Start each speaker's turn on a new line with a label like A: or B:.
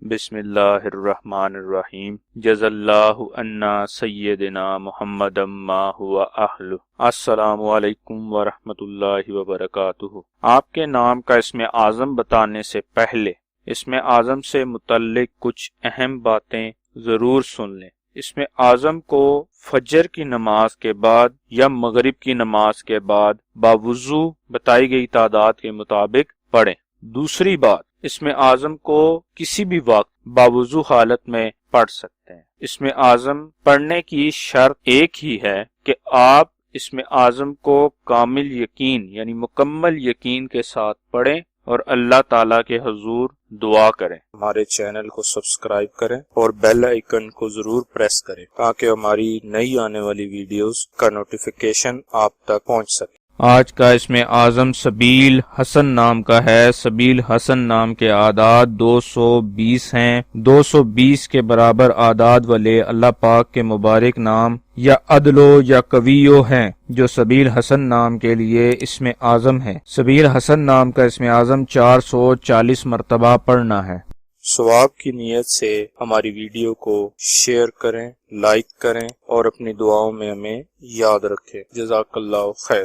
A: بسم اللہ الرحمن الرحیم جزا اللہ عنا سیدنا محمد ما ہوا اہل۔ السلام علیکم ورحمۃ اللہ وبرکاتہ۔ آپ کے نام کا اسم اعظم بتانے سے پہلے اسم اعظم سے متعلق کچھ اہم باتیں ضرور سن لیں۔ اسم اعظم کو فجر کی نماز کے بعد یا مغرب کی نماز کے بعد باوضو بتائی گئی تعداد کے مطابق پڑھیں۔ دوسری بات، اسم اعظم کو کسی بھی وقت باوضو حالت میں پڑھ سکتے ہیں۔ اسم اعظم پڑھنے کی شرط ایک ہی ہے کہ آپ اسم اعظم کو کامل یقین یعنی مکمل یقین کے ساتھ پڑھیں اور اللہ تعالیٰ کے حضور دعا کریں۔ ہمارے چینل کو سبسکرائب کریں اور بیل آئیکن کو ضرور پریس کریں تاکہ ہماری نئی آنے والی ویڈیوز کا نوٹیفیکیشن آپ تک پہنچ سکے۔ آج کا اسم اعظم سبیل حسن نام کا ہے۔ سبیل حسن نام کے اعداد 220 ہیں۔ 220 کے برابر اعداد والے اللہ پاک کے مبارک نام یا عدلو یا قویو ہیں جو سبیل حسن نام کے لیے اسم اعظم ہے۔ سبیل حسن نام کا اسم اعظم 440 مرتبہ پڑھنا ہے۔ ثواب کی نیت سے ہماری ویڈیو کو شیئر کریں، لائک کریں اور اپنی دعاؤں میں ہمیں یاد رکھیں۔ جزاک اللہ خیر۔